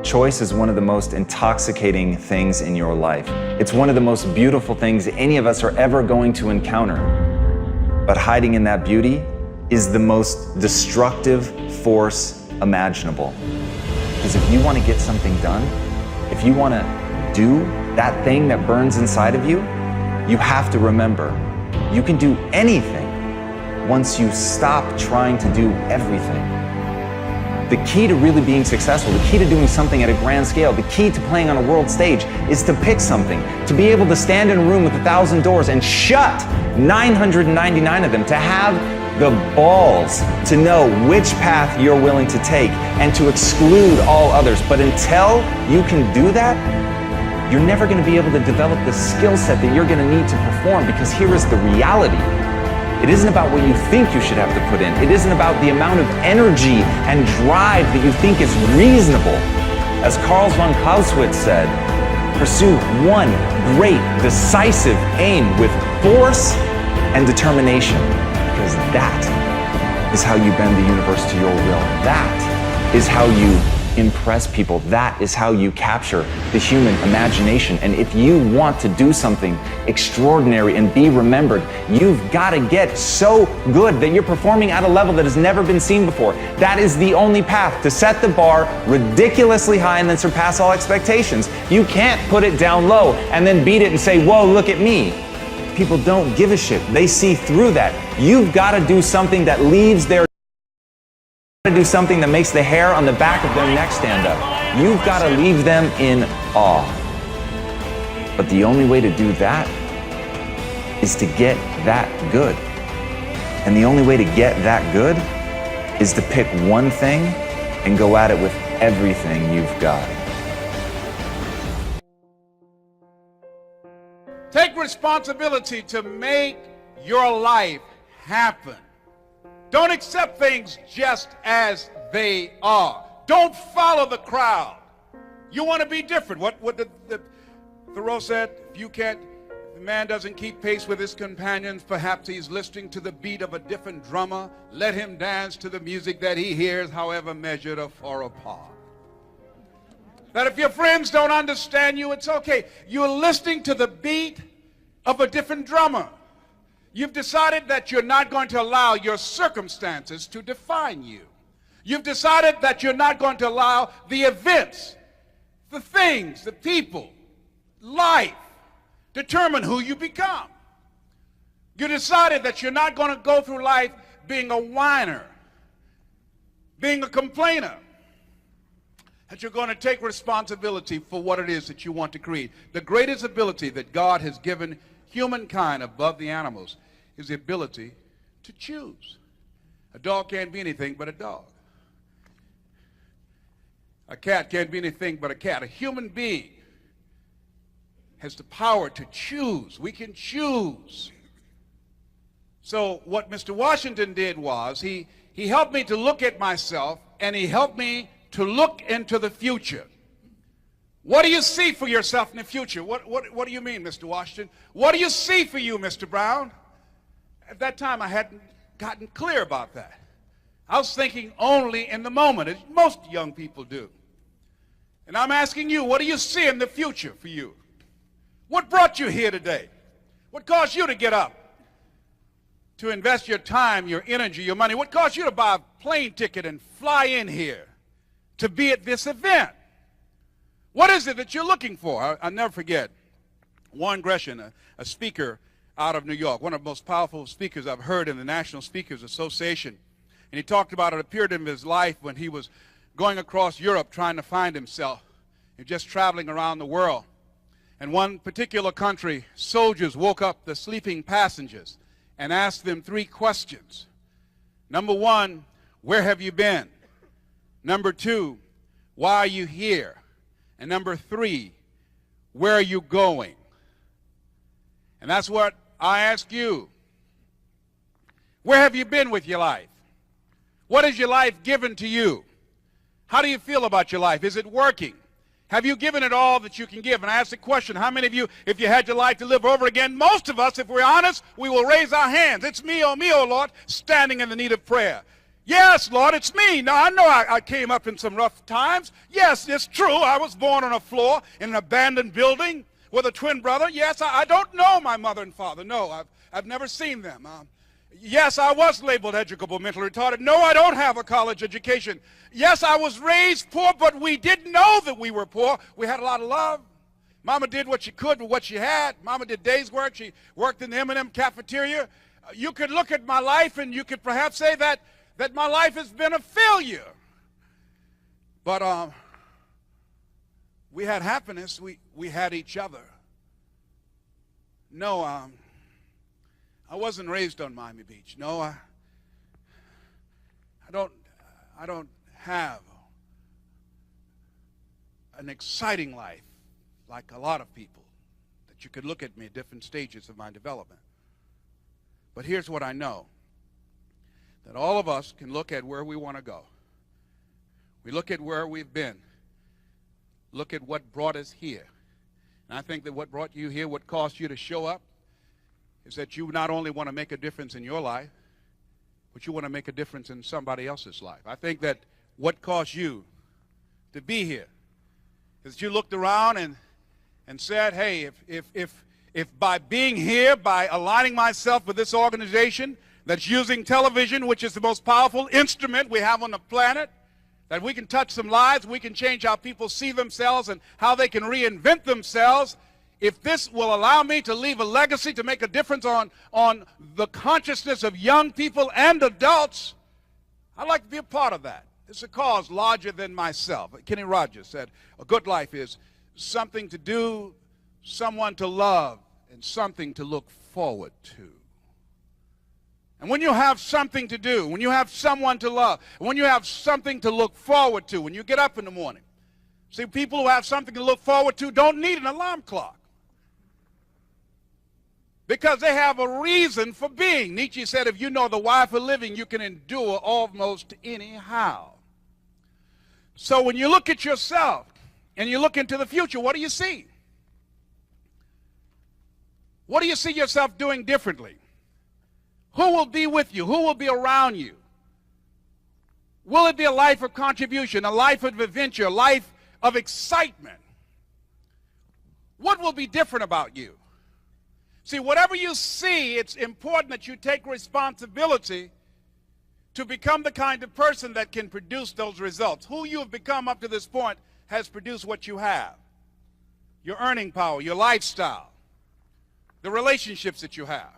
Choice is one of the most intoxicating things in your life. It's one of the most beautiful things any of us are ever going to encounter. But hiding in that beauty is the most destructive force imaginable. Because if you want to get something done, if you want to do that thing that burns inside of you, you have to remember, you can do anything once you stop trying to do everything. The key to really being successful, the key to doing something at a grand scale, the key to playing on a world stage is to pick something, to be able to stand in a room with 1,000 doors and shut 999 of them, to have the balls to know which path you're willing to take and to exclude all others. But until you can do that, you're never going to be able to develop the skill set that you're going to need to perform, because here is the reality. It isn't about what you think you should have to put in. It isn't about the amount of energy and drive that you think is reasonable. As Karl von Clausewitz said, pursue one great, decisive aim with force and determination, because that is how you bend the universe to your will. That is how you impress people. That is how you capture the human imagination. And if you want to do something extraordinary and be remembered, you've got to get so good that you're performing at a level that has never been seen before. That is the only path to set the bar ridiculously high and then surpass all expectations. You can't put it down low and then beat it and say, whoa, look at me. People don't give a shit. They see through that. You've got to do something that leaves their do something that makes the hair on the back of their neck stand up. You've got to leave them in awe. But the only way to do that is to get that good. And the only way to get that good is to pick one thing and go at it with everything you've got. Take responsibility to make your life happen. Don't accept things just as they are. Don't follow the crowd. You want to be different. What Thoreau said, if the man doesn't keep pace with his companions, perhaps he's listening to the beat of a different drummer. Let him dance to the music that he hears, however measured or far apart. That if your friends don't understand you, it's okay. You're listening to the beat of a different drummer. You've decided that you're not going to allow your circumstances to define you. You've decided that you're not going to allow the events, the things, the people, life, determine who you become. You decided that you're not going to go through life being a whiner, being a complainer, that you're going to take responsibility for what it is that you want to create. The greatest ability that God has given humankind above the animals is the ability to choose. A dog can't be anything but a dog. A cat can't be anything but a cat. A human being has the power to choose. We can choose. So what Mr. Washington did was he helped me to look at myself, and he helped me to look into the future. What do you see for yourself in the future? What do you mean, Mr. Washington? What do you see for you, Mr. Brown? At that time, I hadn't gotten clear about that. I was thinking only in the moment, as most young people do. And I'm asking you, what do you see in the future for you? What brought you here today? What caused you to get up? To invest your time, your energy, your money? What caused you to buy a plane ticket and fly in here to be at this event? What is it that you're looking for? I'll never forget Warren Gresham, a speaker out of New York, one of the most powerful speakers I've heard in the National Speakers Association. And he talked about a period in his life when he was going across Europe trying to find himself and just traveling around the world. In one particular country, soldiers woke up the sleeping passengers and asked them 3 questions. Number 1, where have you been? Number 2, why are you here? And number 3, where are you going? And that's what I ask you. Where have you been with your life? What has your life given to you? How do you feel about your life? Is it working? Have you given it all that you can give? And I ask the question, how many of you, if you had your life to live over again, most of us, if we're honest, we will raise our hands. It's me, oh Lord, standing in the need of prayer. Yes, Lord, it's me. Now, I know I came up in some rough times. Yes, it's true. I was born on a floor in an abandoned building with a twin brother. Yes, I don't know my mother and father. No, I've never seen them. Yes, I was labeled educable, mentally retarded. No, I don't have a college education. Yes, I was raised poor, but we didn't know that we were poor. We had a lot of love. Mama did what she could with what she had. Mama did day's work. She worked in the M&M cafeteria. You could look at my life and you could perhaps say that my life has been a failure. But we had happiness. We had each other. No, I wasn't raised on Miami Beach. No, I don't have an exciting life like a lot of people that you could look at me at different stages of my development. But here's what I know, that all of us can look at where we want to go. We look at where we've been, look at what brought us here. And I think that what brought you here, what caused you to show up, is that you not only want to make a difference in your life, but you want to make a difference in somebody else's life. I think that what caused you to be here is that you looked around and said, hey, if by being here, by aligning myself with this organization that's using television, which is the most powerful instrument we have on the planet, that we can touch some lives, we can change how people see themselves and how they can reinvent themselves. If this will allow me to leave a legacy, to make a difference on the consciousness of young people and adults, I'd like to be a part of that. It's a cause larger than myself. Kenny Rogers said, a good life is something to do, someone to love, and something to look forward to. And when you have something to do, when you have someone to love, when you have something to look forward to, when you get up in the morning, see, people who have something to look forward to don't need an alarm clock, because they have a reason for being. Nietzsche said, if you know the why for living, you can endure almost anyhow. So when you look at yourself and you look into the future, what do you see? What do you see yourself doing differently? Who will be with you? Who will be around you? Will it be a life of contribution, a life of adventure, a life of excitement? What will be different about you? See, whatever you see, it's important that you take responsibility to become the kind of person that can produce those results. Who you have become up to this point has produced what you have. Your earning power, your lifestyle, the relationships that you have.